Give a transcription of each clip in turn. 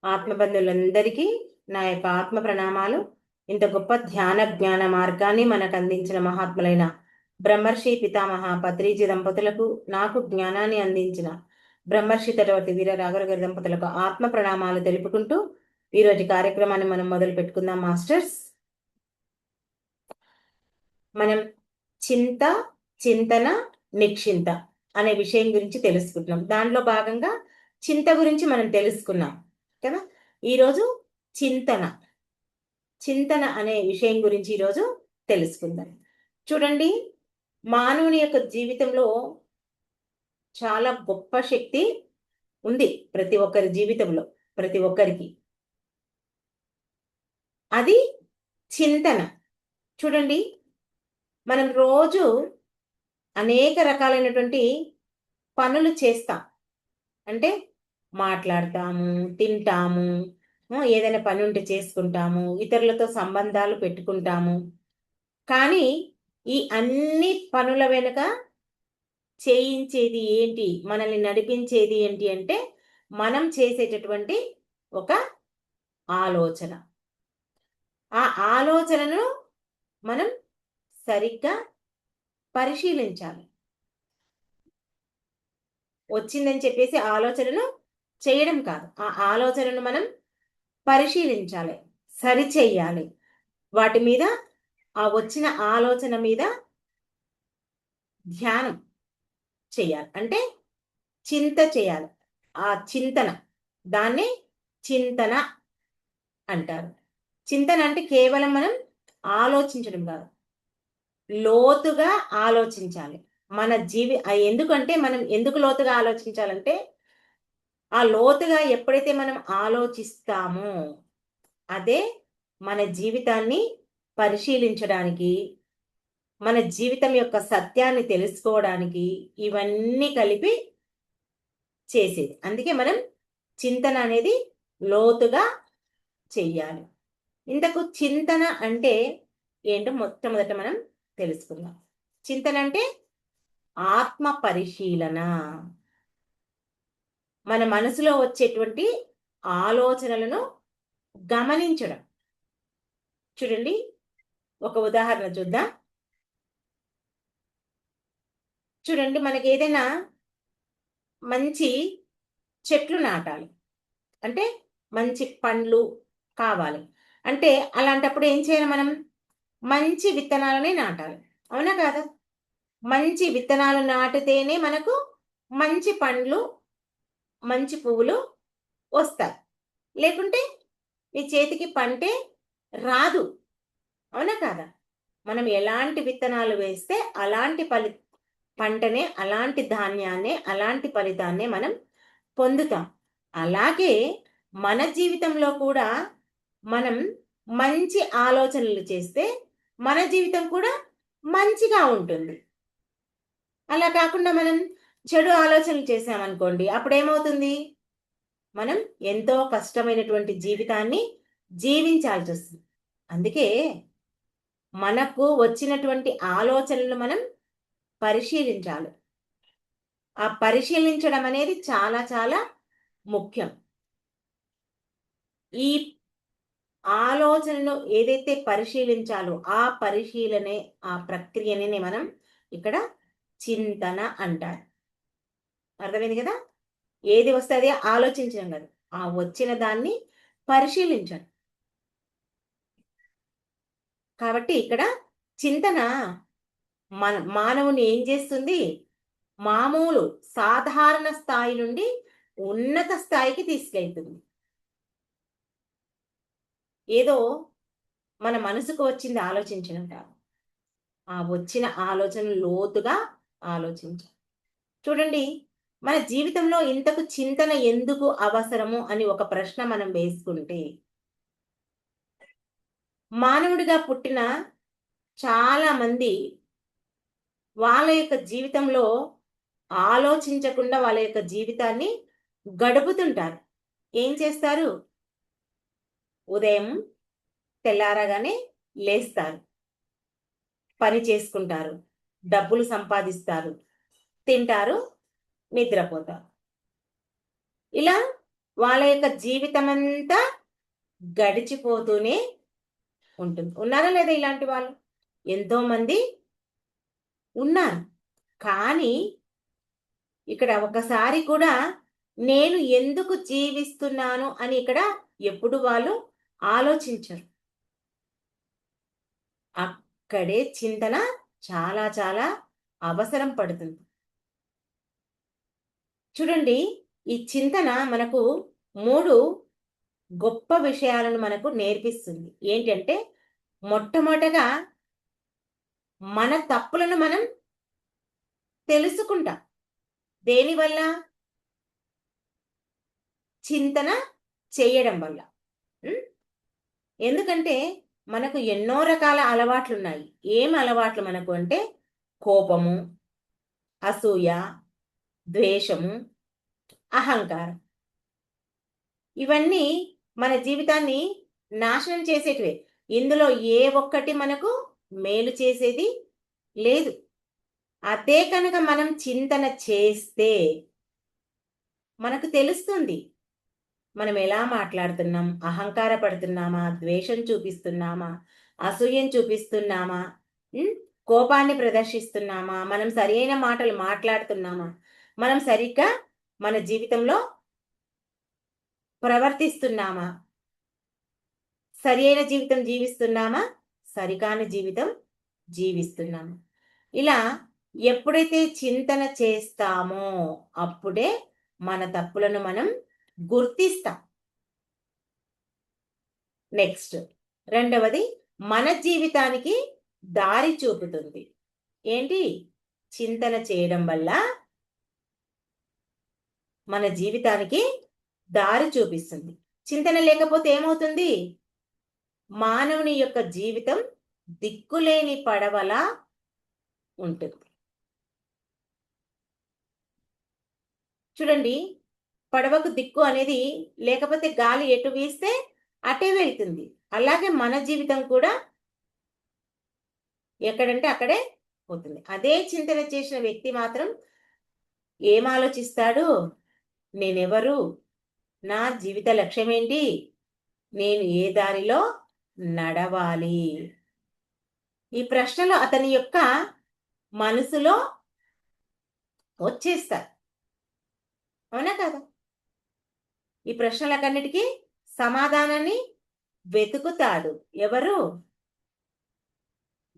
ఆత్మబంధువులందరికీ నా యొక్క ఆత్మ ప్రణామాలు. ఇంత గొప్ప ధ్యాన జ్ఞాన మార్గాన్ని మనకు అందించిన మహాత్ములైన బ్రహ్మర్షి పితామహ పత్రిజీ దంపతులకు, నాకు జ్ఞానాన్ని అందించిన బ్రహ్మర్షి తటవర్తి వీర రాఘవగారి దంపతులకు ఆత్మ ప్రణామాలు తెలుపుకుంటూ ఈరోజు కార్యక్రమాన్ని మనం మొదలు పెట్టుకుందాం. మాస్టర్స్, మనం చింత, చింతన, నిక్షింత అనే విషయం గురించి తెలుసుకుంటున్నాం. దాంట్లో భాగంగా చింత గురించి మనం తెలుసుకున్నాం కదా. ఈరోజు చింతన చింతన అనే విషయం గురించి ఈరోజు తెలుసుకుందాం. చూడండి, మానవుని యొక్క జీవితంలో చాలా గొప్ప శక్తి ఉంది. ప్రతి ఒక్కరి జీవితంలో, ప్రతి ఒక్కరికి అది చింతన. చూడండి, మనం రోజు అనేక రకాలైనటువంటి పనులు చేస్తాం. అంటే మాట్లాడతాము, తింటాము, ఏదైనా పని ఉంటే చేసుకుంటాము, ఇతరులతో సంబంధాలు పెట్టుకుంటాము. కానీ ఈ అన్ని పనుల వెనుక చేయించేది ఏంటి, మనల్ని నడిపించేది ఏంటి అంటే మనం చేసేటటువంటి ఒక ఆలోచన. ఆ ఆలోచనను మనం సరిగ్గా పరిశీలించాలి. వచ్చిందని చెప్పేసి ఆలోచనను చేయడం కాదు, ఆ ఆలోచనను మనం పరిశీలించాలి, సరిచెయ్యాలి. వాటి మీద, ఆ వచ్చిన ఆలోచన మీద ధ్యానం చేయాలి. అంటే చింత చేయాలి. ఆ చింతన, దాన్ని చింతన అంటారు. చింతన అంటే కేవలం మనం ఆలోచించడం కాదు, లోతుగా ఆలోచించాలి. మన ఎందుకంటే మనం ఎందుకు లోతుగా ఆలోచించాలంటే, ఆ లోతుగా ఎప్పుడైతే మనం ఆలోచిస్తామో అదే మన జీవితాన్ని పరిశీలించడానికి, మన జీవితం యొక్క సత్యాన్ని తెలుసుకోవడానికి ఇవన్నీ కలిపి చేసేది. అందుకే మనం చింతన అనేది లోతుగా చెయ్యాలి. ఇంతకు చింతన అంటే ఏంటో మొట్టమొదట మనం తెలుసుకుందాం. చింతన అంటే ఆత్మ పరిశీలన. మన మనసులో వచ్చేటువంటి ఆలోచనలను గమనించడం. చూడండి, ఒక ఉదాహరణ చూద్దాం. చూడండి, మనకి ఏదైనా మంచి చెట్లు నాటాలి అంటే, మంచి పండ్లు కావాలి అంటే, అలాంటప్పుడు ఏం చేయాలి? మనం మంచి విత్తనాలనే నాటాలి. అవునా కాదా? మంచి విత్తనాలు నాటితేనే మనకు మంచి పండ్లు, మంచి పువ్వులు వస్తాయి. లేకుంటే మీ చేతికి పంటే రాదు. అవునా కాదా? మనం ఎలాంటి విత్తనాలు వేస్తే అలాంటి పంటనే, అలాంటి ధాన్యాన్నే, అలాంటి ఫలితాన్నే మనం పొందుతాం. అలాగే మన జీవితంలో కూడా మనం మంచి ఆలోచనలు చేస్తే మన జీవితం కూడా మంచిగా ఉంటుంది. అలా కాకుండా మనం చెడు ఆలోచనలు చేసామనుకోండి, అప్పుడేమవుతుంది? మనం ఎంతో కష్టమైనటువంటి జీవితాన్ని జీవించాల్సి వస్తుంది. అందుకే మనకు వచ్చినటువంటి ఆలోచనలు మనం పరిశీలించాలి. ఆ పరిశీలించడం అనేది చాలా చాలా ముఖ్యం. ఈ ఆలోచనను ఏదైతే పరిశీలించాలో ఆ పరిశీలనే, ఆ ప్రక్రియనే మనం ఇక్కడ చింతన అంటారు. అర్థమైంది కదా? ఏది వస్తే అదే ఆలోచించడం కాదు, ఆ వచ్చిన దాన్ని పరిశీలించడం. కాబట్టి ఇక్కడ చింతన మానవుని ఏం చేస్తుంది? మామూలు సాధారణ స్థాయి నుండి ఉన్నత స్థాయికి తీసుకెళ్తుంది. ఏదో మన మనసుకు వచ్చింది ఆలోచించడం కాదు, ఆ వచ్చిన ఆలోచన లోతుగా ఆలోచించాలి. చూడండి, మన జీవితంలో ఇంతకు చింతన ఎందుకు అవసరము అని ఒక ప్రశ్న మనం వేసుకుంటే, మానవుడిగా పుట్టిన చాలా మంది వాళ్ళ యొక్క జీవితంలో ఆలోచించకుండా వాళ్ళ యొక్క జీవితాన్ని గడుపుతుంటారు. ఏం చేస్తారు? ఉదయం తెల్లారగానే లేస్తారు, పని చేసుకుంటారు, డబ్బులు సంపాదిస్తారు, తింటారు, నిద్రపోతారు. ఇలా వాళ్ళ యొక్క జీవితం అంతా గడిచిపోతూనే ఉంటుంది. ఉన్నారా లేదా ఇలాంటి వాళ్ళు? ఎంతో మంది ఉన్నారు. కానీ ఇక్కడ ఒకసారి కూడా నేను ఎందుకు జీవిస్తున్నాను అని ఇక్కడ ఎప్పుడు వాళ్ళు ఆలోచించరు. అక్కడే చింతన చాలా చాలా అవసరం పడుతుంది. చూడండి, ఈ చింతన మనకు 3 గొప్ప విషయాలను మనకు నేర్పిస్తుంది. ఏంటంటే, మొట్టమొదటగా మన తప్పులను మనం తెలుసుకుంటాం. దేనివల్ల? చింతన చేయడం వల్ల. ఎందుకంటే మనకు ఎన్నో రకాల అలవాట్లున్నాయి. ఏం అలవాట్లు మనకు అంటే కోపము, అసూయ, ద్వేషము, అహంకారం. ఇవన్నీ మన జీవితాన్ని నాశనం చేసేటివే. ఇందులో ఏ ఒక్కటి మనకు మేలు చేసేది లేదు. అదే కనుక మనం చింతన చేస్తే మనకు తెలుస్తుంది మనం ఎలా మాట్లాడుతున్నాం, అహంకార పడుతున్నామా, ద్వేషం చూపిస్తున్నామా, అసూయం చూపిస్తున్నామా, కోపాన్ని ప్రదర్శిస్తున్నామా, మనం సరైన మాటలు మాట్లాడుతున్నామా, మనం సరిగ్గా మన జీవితంలో ప్రవర్తిస్తున్నామా, సరైన జీవితం జీవిస్తున్నామా, సరికాని జీవితం జీవిస్తున్నామా. ఇలా ఎప్పుడైతే చింతన చేస్తామో అప్పుడే మన తప్పులను మనం గుర్తిస్తాం. నెక్స్ట్ రెండవది, మన జీవితానికి దారి చూపుతుంది. ఏంటి? చింతన చేయడం వల్ల మన జీవితానికి దారి చూపిస్తుంది. చింతన లేకపోతే ఏమవుతుంది? మానవుని యొక్క జీవితం దిక్కులేని పడవలా ఉంటుంది. చూడండి, పడవకు దిక్కు అనేది లేకపోతే గాలి ఎటు వీస్తే అటే వెళ్తుంది. అలాగే మన జీవితం కూడా ఎక్కడంటే అక్కడే పోతుంది. అదే చింతన చేసిన వ్యక్తి మాత్రం ఏం ఆలోచిస్తాడు? నేనెవరు? నా జీవిత లక్ష్యం ఏంటి? నేను ఏ దారిలో నడవాలి? ఈ ప్రశ్నలు అతని యొక్క మనసులో వచ్చేస్తాయి. అవునా కదా? ఈ ప్రశ్నలకన్నిటికీ సమాధానాన్ని వెతుకుతాడు. ఎవరు?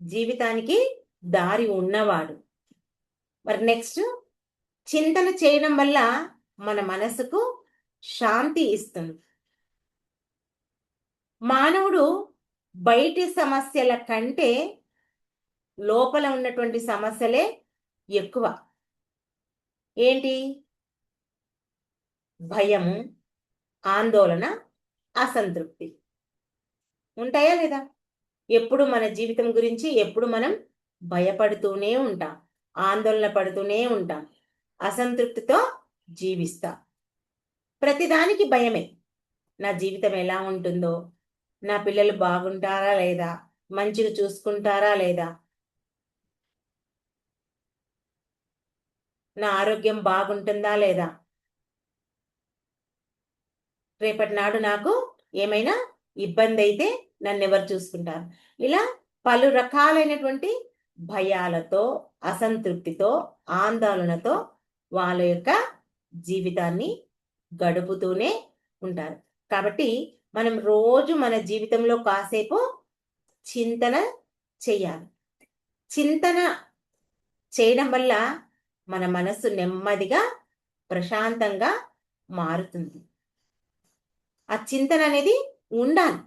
జీవితానికి దారి ఉన్నవాడు. మరి నెక్స్ట్, చింతన చేయడం వల్ల మన మనసుకు శాంతి ఇస్తుంది. మానవుడు బయటి సమస్యల కంటే లోపల ఉన్నటువంటి సమస్యలే ఎక్కువ. ఏంటి? భయము, ఆందోళన, అసంతృప్తి ఉంటాయా లేదా? ఎప్పుడు మన జీవితం గురించి ఎప్పుడు మనం భయపడుతూనే ఉంటాం, ఆందోళన పడుతూనే ఉంటాం, అసంతృప్తితో జీవిస్తాం. ప్రతిదానికి భయమే. నా జీవితం ఎలా ఉంటుందో, నా పిల్లలు బాగుంటారా లేదా, మంచిగా చూసుకుంటారా లేదా, నా ఆరోగ్యం బాగుంటుందా లేదా, రేపటి నాడు నాకు ఏమైనా ఇబ్బంది అయితే నన్ను ఎవరు చూసుకుంటారు. ఇలా పలు రకాలైనటువంటి భయాలతో, అసంతృప్తితో, ఆందోళనతో వాళ్ళ యొక్క జీవితాన్ని గడుపుతూనే ఉంటారు. కాబట్టి మనం రోజు మన జీవితంలో కాసేపు చింతన చేయాలి. చింతన చేయడం వల్ల మన మనసు నెమ్మదిగా ప్రశాంతంగా మారుతుంది. ఆ చింతన అనేది ఉండాలి.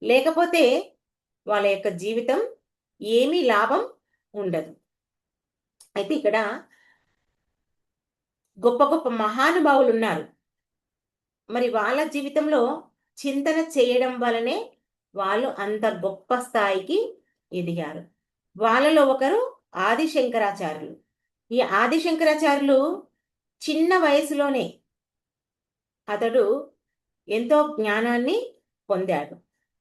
లేకపోతే వాళ్ళ యొక్క జీవితం ఏమీ లాభం ఉండదు. అయితే ఇక్కడ గొప్ప గొప్ప మహానుభావులు ఉన్నారు. మరి వాళ్ళ జీవితంలో చింతన చేయడం వలనే వాళ్ళు అంత గొప్ప స్థాయికి ఎదిగారు. వాళ్ళలో ఒకరు ఆదిశంకరాచార్యులు. ఈ ఆదిశంకరాచార్యులు చిన్న వయసులోనే అతడు ఎంతో జ్ఞానాన్ని పొందాడు.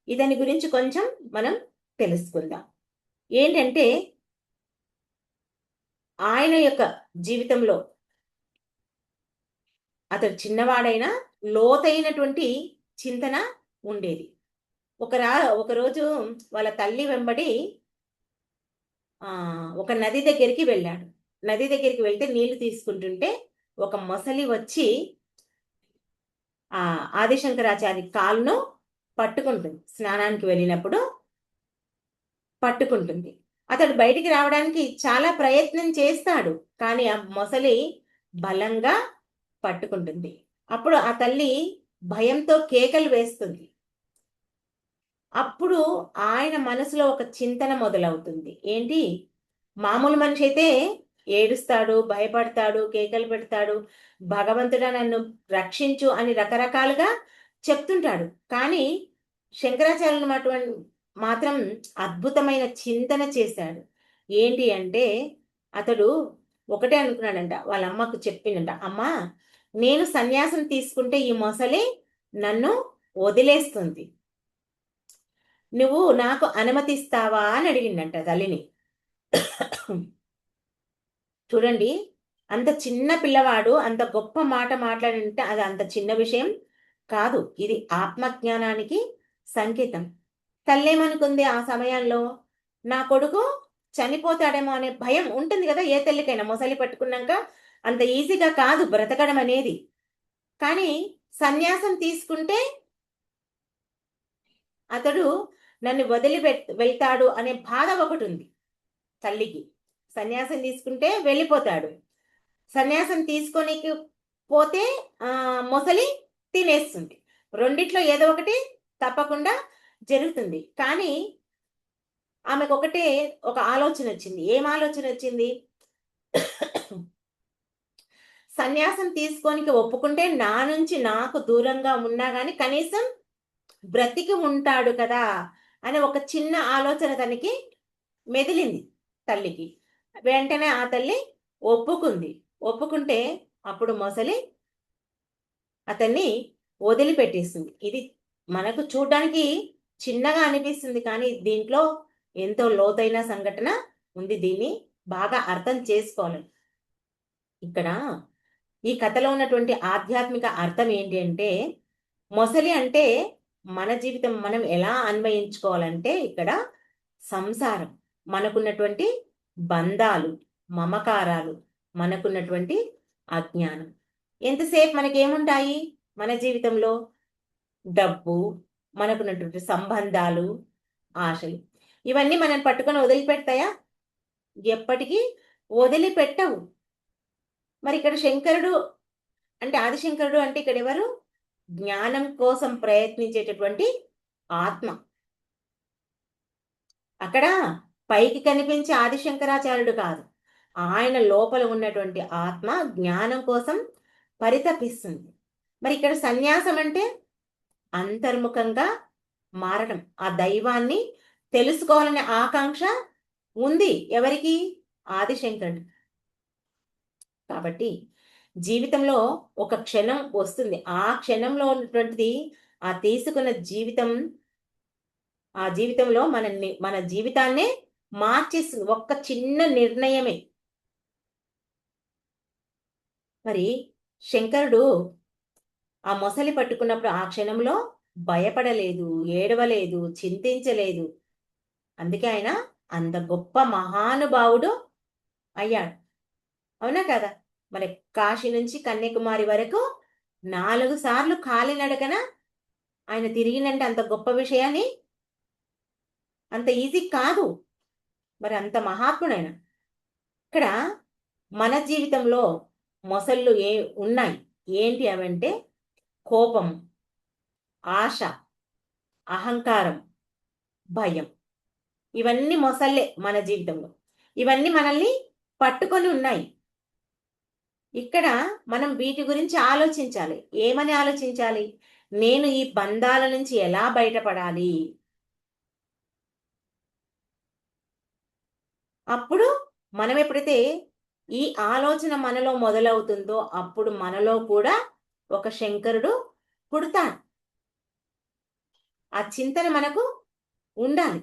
ఇతని గురించి కొంచెం మనం తెలుసుకుందాం. ఏంటంటే, ఆయన యొక్క జీవితంలో అతడు చిన్నవాడైనా లోతైనటువంటి చింతన ఉండేది. ఒకరోజు వాళ్ళ తల్లి వెంబడి ఒక నది దగ్గరికి వెళ్ళాడు. నది దగ్గరికి వెళ్తే నీళ్లు తీసుకుంటుంటే ఒక మొసలి వచ్చి ఆదిశంకరాచార్య కాలును పట్టుకుంటుంది. స్నానానికి వెళ్ళినప్పుడు పట్టుకుంటుంది. అతడు బయటికి రావడానికి చాలా ప్రయత్నం చేస్తాడు. కానీ ఆ మొసలి బలంగా పట్టుకుంటుంది. అప్పుడు ఆ తల్లి భయంతో కేకలు వేస్తుంది. అప్పుడు ఆయన మనసులో ఒక చింతన మొదలవుతుంది. ఏంటి? మామూలు మనిషి అయితే ఏడుస్తాడు, భయపడతాడు, కేకలు పెడతాడు, భగవంతుడా నన్ను రక్షించు అని రకరకాలుగా చెప్తుంటాడు. కానీ శంకరాచార్యులు మాత్రం అద్భుతమైన చింతన చేశాడు. ఏంటి అంటే అతడు ఒకటే అనుకున్నాడంట. వాళ్ళ అమ్మకు చెప్పిండంట, అమ్మా నేను సన్యాసం తీసుకుంటే ఈ మొసలి నన్ను వదిలేస్తుంది, నువ్వు నాకు అనుమతిస్తావా అని అడిగిండంట తల్లిని. చూడండి, అంత చిన్న పిల్లవాడు అంత గొప్ప మాట మాట్లాడింటే అది అంత చిన్న విషయం కాదు. ఇది ఆత్మజ్ఞానానికి సంకేతం. తల్లేమనుకుంది ఆ సమయంలో? నా కొడుకు చనిపోతాడేమో అనే భయం ఉంటుంది కదా ఏ తల్లికైనా. మొసలి పట్టుకున్నాక అంత ఈజీగా కాదు బ్రతకడం అనేది. కానీ సన్యాసం తీసుకుంటే అతడు నన్ను వదిలి వెళ్తాడు అనే బాధ ఒకటి ఉంది తల్లికి. సన్యాసం తీసుకుంటే వెళ్ళిపోతాడు, సన్యాసం తీసుకొనికి పోతే మొసలి తినేస్తుంది. రెండిట్లో ఏదో ఒకటి తప్పకుండా జరుగుతుంది. కానీ ఆమెకు ఒక ఆలోచన వచ్చింది. ఏం ఆలోచన వచ్చింది? సన్యాసం తీసుకోనికి ఒప్పుకుంటే నా నుంచి నాకు దూరంగా ఉన్నా గాని కనీసం బ్రతికి ఉంటాడు కదా అని ఒక చిన్న ఆలోచన తనకి మెదిలింది తల్లికి. వెంటనే ఆ తల్లి ఒప్పుకుంది. ఒప్పుకుంటే అప్పుడు మొసలి అతన్ని వదిలిపెట్టేస్తుంది. ఇది మనకు చూడడానికి చిన్నగా అనిపిస్తుంది, కానీ దీంట్లో ఎంతో లోతైన సంఘటన ఉంది. దీన్ని బాగా అర్థం చేసుకోవాలి. ఇక్కడ ఈ కథలో ఉన్నటువంటి ఆధ్యాత్మిక అర్థం ఏంటి అంటే, మొసలి అంటే మన జీవితం మనం ఎలా అన్వయించుకోవాలంటే, ఇక్కడ సంసారం, మనకున్నటువంటి బంధాలు, మమకారాలు, మనకున్నటువంటి అజ్ఞానం. ఎంతసేపు మనకేముంటాయి మన జీవితంలో? డబ్బు, మనకున్నటువంటి సంబంధాలు, ఆశలు. ఇవన్నీ మనం పట్టుకొని వదిలిపెడతాయా? ఎప్పటికీ వదిలిపెట్టవు. మరి ఇక్కడ శంకరుడు అంటే, ఆదిశంకరుడు అంటే ఇక్కడ ఎవరు? జ్ఞానం కోసం ప్రయత్నించేటటువంటి ఆత్మ. అక్కడ పైకి కనిపించే ఆదిశంకరాచార్యుడు కాదు, ఆయన లోపల ఉన్నటువంటి ఆత్మ జ్ఞానం కోసం పరితపిస్తుంది. మరి ఇక్కడ సన్యాసం అంటే అంతర్ముఖంగా మారడం, ఆ దైవాన్ని తెలుసుకోవాలనే ఆకాంక్ష ఉంది ఎవరికి? ఆదిశంకరుడు. కాబట్టి జీవితంలో ఒక క్షణం వస్తుంది, ఆ క్షణంలో ఉన్నటువంటిది ఆ తీసుకున్న జీవితం, ఆ జీవితంలో మన జీవితాన్నే మార్చేస్తుంది ఒక్క చిన్న నిర్ణయమే. మరి శంకరుడు ఆ మొసలి పట్టుకున్నప్పుడు ఆ క్షణంలో భయపడలేదు, ఏడవలేదు, చింతించలేదు. అందుకే ఆయన అంత గొప్ప మహానుభావుడు అయ్యాడు. అవునా కదా? మరి కాశీ నుంచి కన్యాకుమారి వరకు 4 సార్లు కాలినడకన ఆయన తిరిగినంటే అంత గొప్ప విషయాన్ని అంత ఈజీ కాదు. మరి అంత మహాత్ముడైన ఇక్కడ మన జీవితంలో మొసళ్ళు ఉన్నాయి. ఏంటి అవంటే కోపం, ఆశ, అహంకారం, భయం. ఇవన్నీ మొసళ్ళే మన జీవితంలో. ఇవన్నీ మనల్ని పట్టుకొని ఉన్నాయి. ఇక్కడ మనం వీటి గురించి ఆలోచించాలి. ఏమని ఆలోచించాలి? నేను ఈ బంధాల నుంచి ఎలా బయటపడాలి? అప్పుడు మనం ఎప్పుడైతే ఈ ఆలోచన మనలో మొదలవుతుందో అప్పుడు మనలో కూడా ఒక శంకరుడు పుడతాడు. ఆ చింతన మనకు ఉండాలి.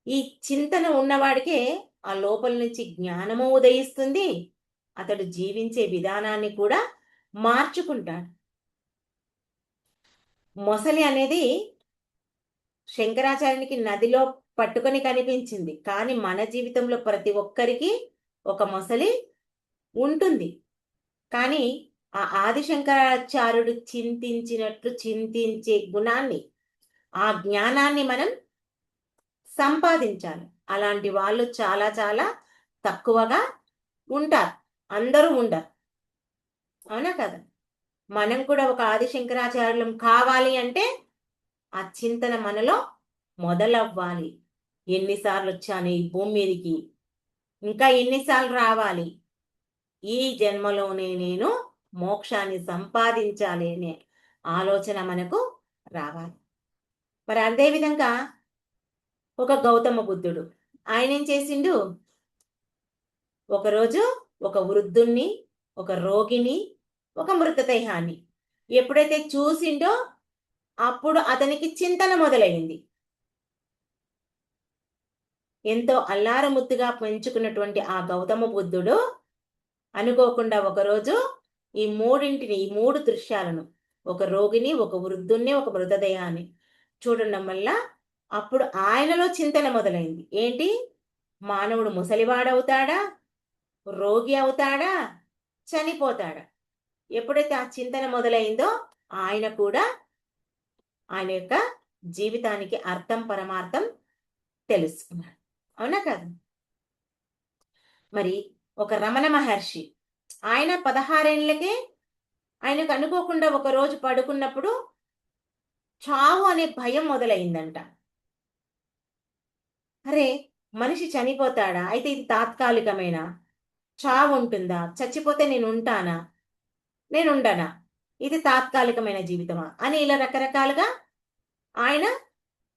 ఈ చింతన ఉన్నవాడికే ఆ లోపల నుంచి జ్ఞానము ఉదయిస్తుంది. అతడు జీవించే విధానాన్ని కూడా మార్చుకుంటాడు. మొసలి అనేది శంకరాచార్యునికి నదిలో పట్టుకొని కనిపించింది, కానీ మన జీవితంలో ప్రతి ఒక్కరికి ఒక మొసలి ఉంటుంది. కానీ ఆ ఆదిశంకరాచార్యుడు చింతించినట్లు చింతించే గుణాన్ని, ఆ జ్ఞానాన్ని మనం సంపాదించాలి. అలాంటి వాళ్ళు చాలా చాలా తక్కువగా ఉంటారు, అందరూ ఉండరు. అవునా కదా? మనం కూడా ఒక ఆదిశంకరాచార్యులం కావాలి అంటే ఆ చింతన మనలో మొదలవ్వాలి. ఎన్నిసార్లు వచ్చాను ఈ భూమి మీదకి, ఇంకా ఎన్నిసార్లు రావాలి, ఈ జన్మలోనే నేను మోక్షాన్ని సంపాదించాలి అనే ఆలోచన మనకు రావాలి. మరి అదేవిధంగా ఒక గౌతమ బుద్ధుడు, ఆయన ఏం చేసిండు? ఒకరోజు ఒక వృద్ధుణ్ణి, ఒక రోగిని, ఒక మృతదేహాన్ని ఎప్పుడైతే చూసిండో అప్పుడు అతనికి చింతన మొదలైంది. ఎంతో అల్లారముద్దుగా పెంచుకున్నటువంటి ఆ గౌతమ బుద్ధుడు అనుకోకుండా ఒకరోజు ఈ మూడు దృశ్యాలను, ఒక రోగిని, ఒక వృద్ధుణ్ణి, ఒక మృతదేహాన్ని చూడడం వల్ల అప్పుడు ఆయనలో చింతన మొదలైంది. ఏంటి? మానవుడు ముసలివాడవుతాడా, రోగి అవుతాడా, చనిపోతాడా? ఎప్పుడైతే ఆ చింతన మొదలైందో ఆయన కూడా ఆయన యొక్క జీవితానికి అర్థం పరమార్థం తెలుసుకున్నాడు. అవునా కాదు? మరి ఒక రమణ మహర్షి, ఆయన 16 ఏళ్లకే ఆయనకు అనుకోకుండా ఒక రోజు పడుకున్నప్పుడు చావు అనే భయం మొదలైందంట. అరే, మనిషి చనిపోతాడా? అయితే ఇది తాత్కాలికమేనా? చావు ఉంటుందా? చచ్చిపోతే నేను ఉంటానా, నేను ఉండనా? ఇది తాత్కాలికమైన జీవితమా అని ఇలా రకరకాలుగా ఆయన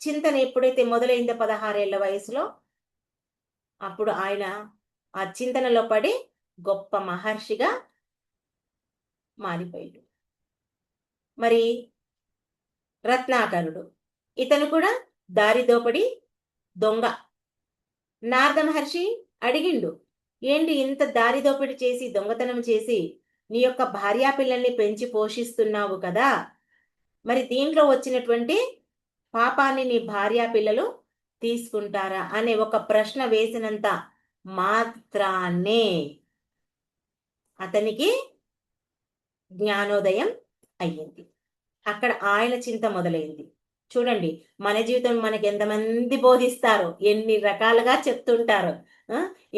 చింతన ఎప్పుడైతే మొదలైందో 16 ఏళ్ల వయసులో, అప్పుడు ఆయన ఆ చింతనలో పడి గొప్ప మహర్షిగా మారిపోయాడు. మరి రత్నాకరుడు, ఇతను కూడా దారి దోపిడి దొంగ. నారద మహర్షి అడిగిండు, ఏంటి ఇంత దారి దోపిడి చేసి దొంగతనం చేసి నీ యొక్క భార్యా పిల్లల్ని పెంచి పోషిస్తున్నావు కదా, మరి దీంట్లో వచ్చినటువంటి పాపాన్ని నీ భార్యా పిల్లలు తీసుకుంటారా అనే ఒక ప్రశ్న వేసినంత మాత్రాన్నే అతనికి జ్ఞానోదయం అయ్యింది. అక్కడ ఆయన చింత మొదలైంది. చూడండి, మన జీవితం మనకి ఎంతమంది బోధిస్తారో, ఎన్ని రకాలుగా చెప్తుంటారో.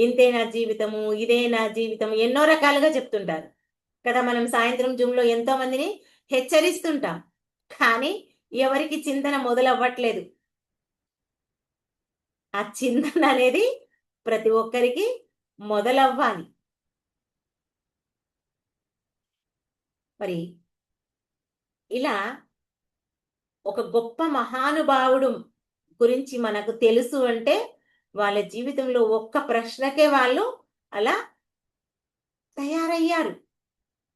ఇంతే నా జీవితము, ఇదే నా జీవితం, ఎన్నో రకాలుగా చెప్తుంటారు కదా. మనం సాయంత్రం జూమ్లో ఎంతో మందిని హెచ్చరిస్తుంటాం, కానీ ఎవరికి చింతన మొదలవ్వట్లేదు. ఆ చింతన అనేది ప్రతి ఒక్కరికి మొదలవ్వాలి. మరి ఇలా ఒక గొప్ప మహానుభావుడు గురించి మనకు తెలుసు అంటే వాళ్ళ జీవితంలో ఒక్క ప్రశ్నకే వాళ్ళు అలా తయారయ్యారు,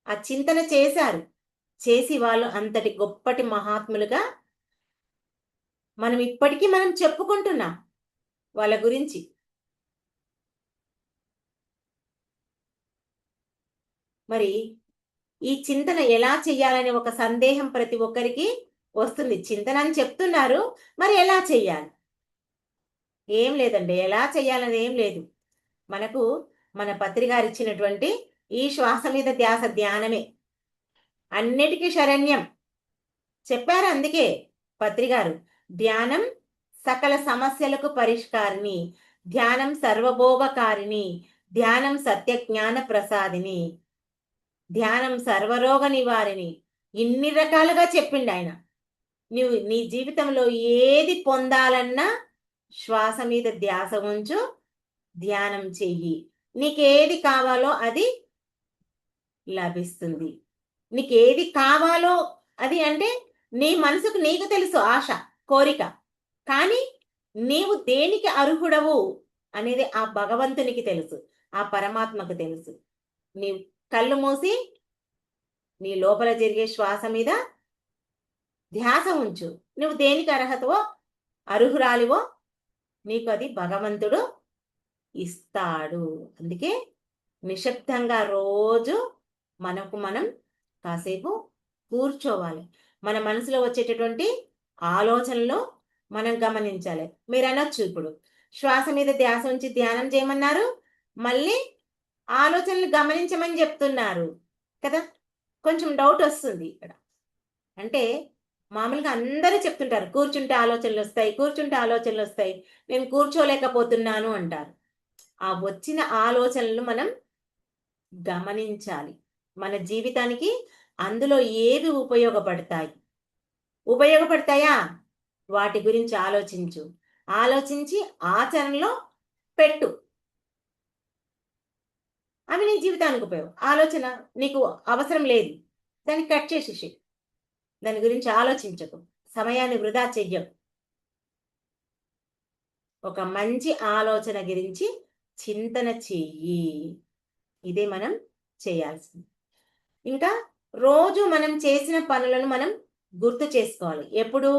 ఆ చింతన చేశారు. చేసి వాళ్ళు అంతటి గొప్పటి మహాత్ములుగా మనం చెప్పుకుంటున్నాం వాళ్ళ గురించి. మరి ఈ చింతన ఎలా చెయ్యాలనే ఒక సందేహం ప్రతి ఒక్కరికి వస్తుంది. చింతన అని చెప్తున్నారు, మరి ఎలా చెయ్యాలి? ఏం లేదండి, ఎలా చెయ్యాలని ఏం లేదు. మనకు మన పత్రికారు ఇచ్చినటువంటి ఈ శ్వాస మీద ధ్యాస ధ్యానమే అన్నిటికీ శరణ్యం చెప్పారు. అందుకే పత్రికారు ధ్యానం సకల సమస్యలకు పరిష్కారిణి, ధ్యానం సర్వభోగకారిణి, ధ్యానం సత్యజ్ఞాన ప్రసాదిని, ధ్యానం సర్వరోగ నివారిణి, ఇన్ని రకాలుగా చెప్పిండు ఆయన. నువ్వు నీ జీవితంలో ఏది పొందాలన్నా శ్వాస మీద ధ్యాస ఉంచు, ధ్యానం చెయ్యి, నీకేది కావాలో అది లభిస్తుంది. నీకేది కావాలో అది అంటే నీ మనసుకు నీకు తెలుసు ఆశ, కోరిక, కానీ నీవు దేనికి అర్హుడవు అనేది ఆ భగవంతునికి తెలుసు, ఆ పరమాత్మకు తెలుసు. నీ కళ్ళు మూసి నీ లోపల జరిగే శ్వాస మీద ధ్యాస ఉంచు, నువ్వు దేనికి అర్హతవో, అర్హురాలివో నీకు అది భగవంతుడు ఇస్తాడు. అందుకే నిశ్శబ్దంగా రోజు మనకు మనం కాసేపు కూర్చోవాలి. మన మనసులో వచ్చేటటువంటి ఆలోచనలు మనం గమనించాలి. మీరు అనొచ్చు ఇప్పుడు, శ్వాస మీద ధ్యాస ఉంచి ధ్యానం చేయమన్నారు, మళ్ళీ ఆలోచనలు గమనించమని చెప్తున్నారు కదా. కొంచెం డౌట్ వస్తుంది ఇక్కడ. అంటే మామూలుగా అందరూ చెప్తుంటారు, కూర్చుంటే ఆలోచనలు వస్తాయి, కూర్చుంటే ఆలోచనలు వస్తాయి, నేను కూర్చోలేకపోతున్నాను అంటారు. ఆ వచ్చిన ఆలోచనలు మనం గమనించాలి. మన జీవితానికి అందులో ఏవి ఉపయోగపడతాయా వాటి గురించి ఆలోచించు. ఆలోచించి ఆచరణలో పెట్టు. అవి నీ జీవితానికి ఉపయోగం. ఆలోచన నీకు అవసరం లేదు, దాన్ని కట్ చేసేసి, దాని గురించి ఆలోచించకు, సమయాన్ని వృధా చెయ్యకు. ఒక మంచి ఆలోచన గురించి చింతన చెయ్యి. ఇదే మనం చేయాల్సింది. ఇంకా రోజు మనం చేసిన పనులను మనం గుర్తు చేసుకోవాలి. ఎప్పుడు?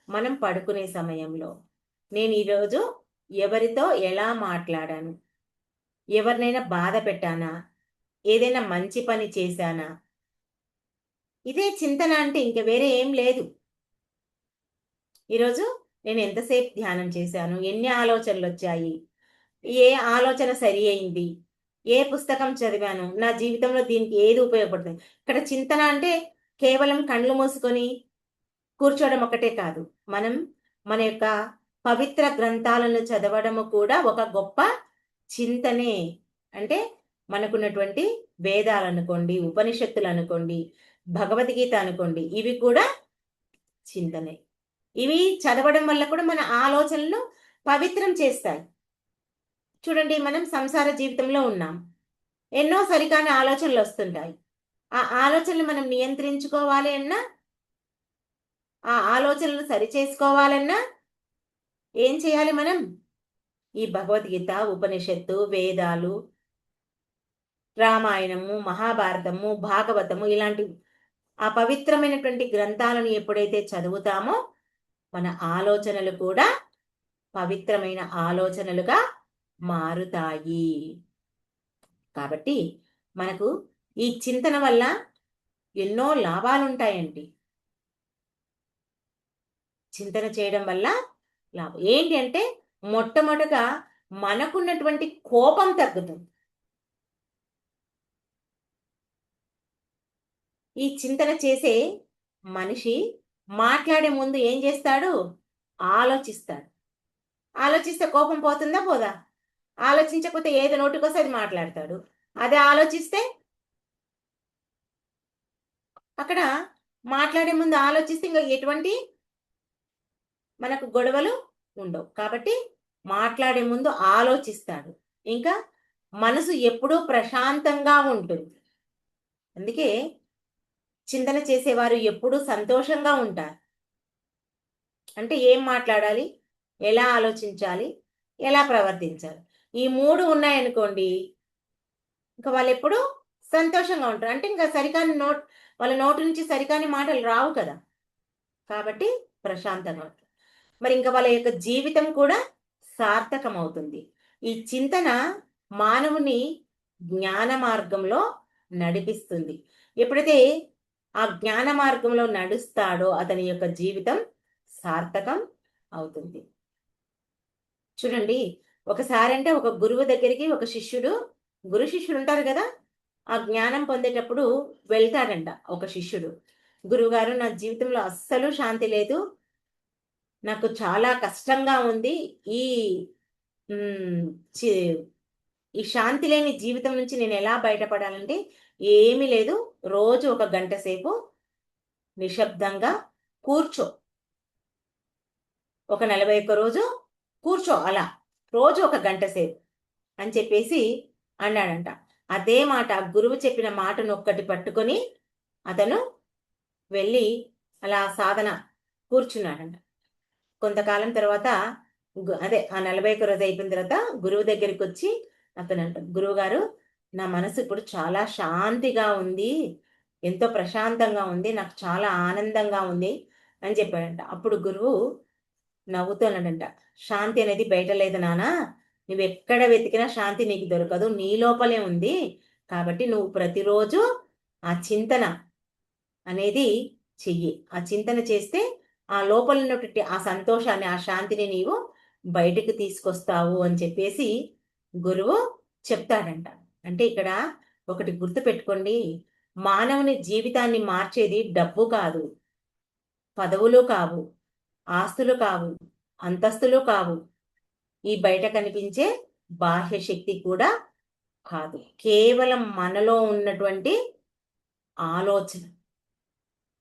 మనం పడుకునే సమయంలో. నేను ఈరోజు ఎవరితో ఎలా మాట్లాడాను, ఎవరినైనా బాధ పెట్టానా, ఏదైనా మంచి పని చేశానా? ఇదే చింతన అంటే ఇంక వేరే ఏం లేదు. ఈరోజు నేను ఎంతసేపు ధ్యానం చేశాను, ఎన్ని ఆలోచనలు వచ్చాయి, ఏ ఆలోచన సరి అయింది, ఏ పుస్తకం చదివాను, నా జీవితంలో దీనికి ఏది ఉపయోగపడుతుంది. ఇక్కడ చింతన అంటే కేవలం కళ్ళు మూసుకొని కూర్చోవడం ఒకటే కాదు. మనం మన యొక్క పవిత్ర గ్రంథాలను చదవడము కూడా ఒక గొప్ప చింతనే. అంటే మనకున్నటువంటి వేదాలు అనుకోండి, ఉపనిషత్తులు అనుకోండి, భగవద్గీత అనుకోండి, ఇవి కూడా చింతనే. ఇవి చదవడం వల్ల కూడా మన ఆలోచనలను పవిత్రం చేస్తాయి. చూడండి, మనం సంసార జీవితంలో ఉన్నాం, ఎన్నో సరికాని ఆలోచనలు వస్తుంటాయి. ఆ ఆలోచనలు మనం నియంత్రించుకోవాలి అన్నా, ఆ ఆలోచనలు సరి చేసుకోవాలన్నా ఏం చేయాలి మనం? ఈ భగవద్గీత, ఉపనిషత్తు, వేదాలు, రామాయణము, మహాభారతము, భాగవతము ఇలాంటి ఆ పవిత్రమైనటువంటి గ్రంథాలను ఎప్పుడైతే చదువుతామో మన ఆలోచనలు కూడా పవిత్రమైన ఆలోచనలుగా మారుతాయి. కాబట్టి మనకు ఈ చింతన వల్ల ఎన్నో లాభాలుంటాయండి. చింతన చేయడం వల్ల లాభం ఏంటి అంటే, మొట్టమొదటగా మనకున్నటువంటి కోపం తగ్గుతుంది. ఈ చింతన చేసే మనిషి మాట్లాడే ముందు ఏం చేస్తాడు? ఆలోచిస్తాడు. ఆలోచిస్తే కోపం పోతుందా? పోదా? ఆలోచించకపోతే ఏది నోటికొస్తే అది మాట్లాడతాడు. అదే ఆలోచిస్తే, అక్కడ మాట్లాడే ముందు ఆలోచిస్తే ఇంకా ఎటువంటి మనకు గొడవలు ఉండవు. కాబట్టి మాట్లాడే ముందు ఆలోచిస్తాడు. ఇంకా మనసు ఎప్పుడూ ప్రశాంతంగా ఉంటుంది. అందుకే చింతన చేసేవారు ఎప్పుడూ సంతోషంగా ఉంటారు. అంటే ఏం మాట్లాడాలి, ఎలా ఆలోచించాలి, ఎలా ప్రవర్తించాలి, ఈ 3 ఉన్నాయనుకోండి, ఇంకా వాళ్ళు ఎప్పుడూ సంతోషంగా ఉంటారు. అంటే ఇంకా వాళ్ళ నోటి నుంచి సరికాని మాటలు రావు కదా. కాబట్టి ప్రశాంతంగా ఉంటారు. మరి ఇంకా వాళ్ళ యొక్క జీవితం కూడా సార్థకమవుతుంది. ఈ చింతన మానవుని జ్ఞాన మార్గంలో నడిపిస్తుంది. ఎప్పుడైతే ఆ జ్ఞాన మార్గంలో నడుస్తాడో అతని యొక్క జీవితం సార్థకం అవుతుంది. చూడండి, ఒకసారి అంటే ఒక గురువు దగ్గరికి ఒక గురు శిష్యుడు ఉంటారు కదా, ఆ జ్ఞానం పొందేటప్పుడు వెళ్తాడంట ఒక శిష్యుడు. గురువుగారు, నా జీవితంలో అస్సలు శాంతి లేదు, నాకు చాలా కష్టంగా ఉంది, ఈ ఈ శాంతి లేని జీవితం నుంచి నేను ఎలా బయటపడాలంటే, ఏమీ లేదు, రోజు ఒక గంట సేపు నిశ్శబ్దంగా కూర్చో, ఒక 41 రోజు కూర్చో, అలా రోజు ఒక గంట సేపు అని చెప్పేసి అన్నాడంట. అదే మాట, గురువు చెప్పిన మాటను ఒక్కటి పట్టుకొని అతను వెళ్ళి అలా సాధన కూర్చున్నాడంట. కొంతకాలం తర్వాత అదే ఆ 41 రోజు అయిపోయిన తర్వాత గురువు దగ్గరికి వచ్చి అతను అంట, గురువు గారు, నా మనసు ఇప్పుడు చాలా శాంతిగా ఉంది, ఎంతో ప్రశాంతంగా ఉంది, నాకు చాలా ఆనందంగా ఉంది అని చెప్పాడంట. అప్పుడు గురువు నవ్వుతూ అన్నాడంట, శాంతి అనేది బయట లేదు నానా, నువ్వు ఎక్కడ వెతికినా శాంతి నీకు దొరకదు, నీ లోపలే ఉంది. కాబట్టి నువ్వు ప్రతిరోజు ఆ చింతన అనేది చెయ్యి. ఆ చింతన చేస్తే ఆ లోపల ఉన్నటువంటి ఆ సంతోషాన్ని, ఆ శాంతిని నీవు బయటకు తీసుకొస్తావు అని చెప్పేసి గురువు చెప్తాడంట. అంటే ఇక్కడ ఒకటి గుర్తుపెట్టుకోండి, మానవుని జీవితాన్ని మార్చేది డబ్బు కాదు, పదవులు కావు, ఆస్తులు కావు, అంతస్తులు కావు, ఈ బయట కనిపించే బాహ్య శక్తి కూడా కాదు. కేవలం మనలో ఉన్నటువంటి ఆలోచన.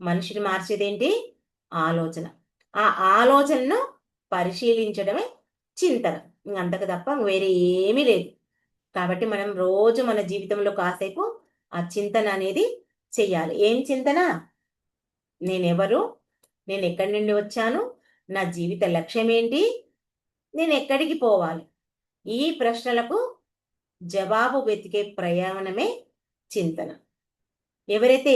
మనిషిని మార్చేదేంటి? ఆలోచన. ఆ ఆలోచనను పరిశీలించడమే చింతన. అంతకు తప్ప వేరే ఏమీ లేదు. కాబట్టి మనం రోజు మన జీవితంలో కాసేపు ఆ చింతన అనేది చెయ్యాలి. ఏం చింతన? నేనెవరు? నేను ఎక్కడి నుండి వచ్చాను? నా జీవిత లక్ష్యం ఏంటి? నేను ఎక్కడికి పోవాలి? ఈ ప్రశ్నలకు జవాబు వెతికే ప్రయాణమే చింతన. ఎవరైతే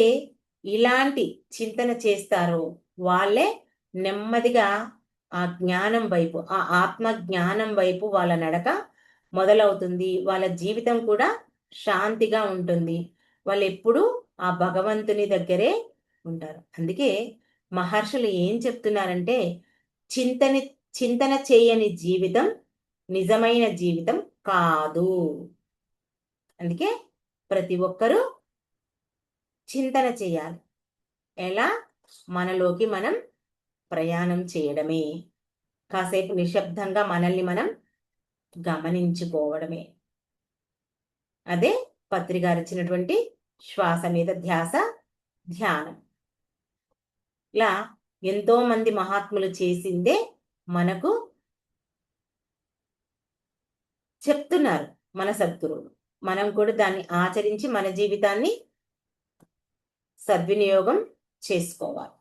ఇలాంటి చింతన చేస్తారో వాళ్ళే నెమ్మదిగా ఆ జ్ఞానం వైపు, ఆ ఆత్మ జ్ఞానం వైపు వాళ్ళ నడక మొదలవుతుంది. వాళ్ళ జీవితం కూడా శాంతిగా ఉంటుంది. వాళ్ళు ఎప్పుడూ ఆ భగవంతుని దగ్గరే ఉంటారు. అందుకే మహర్షులు ఏం చెప్తున్నారంటే, చింతని చింతన చేయని జీవితం నిజమైన జీవితం కాదు. అందుకే ప్రతి ఒక్కరూ చింతన చేయాలి. ఎలా? మనలోకి మనం ప్రయాణం చేయడమే. కాసేపు నిశ్శబ్దంగా మనల్ని మనం గమనించుకోవడమే. అదే పత్రి గారు ఇచ్చినటువంటి శ్వాస మీద ధ్యాస ధ్యానం. ఇలా ఎంతో మంది మహాత్ములు చేసిందే మనకు చెప్తున్నారు మన సద్గురువులు. మనం కూడా దాన్ని ఆచరించి మన జీవితాన్ని సద్వినియోగం చేసుకోవాలి.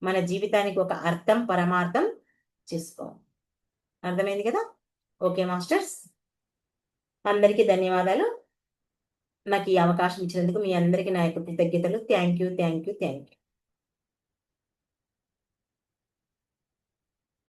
మన జీవితానికి ఒక అర్థం, పరమార్థం చేసుకోవాలి. అర్థమైంది కదా? ఓకే మాస్టర్స్, అందరికీ ధన్యవాదాలు. నాకు ఈ అవకాశం ఇచ్చినందుకు మీ అందరికీ నా యొక్క కృతజ్ఞతలు. Thank you.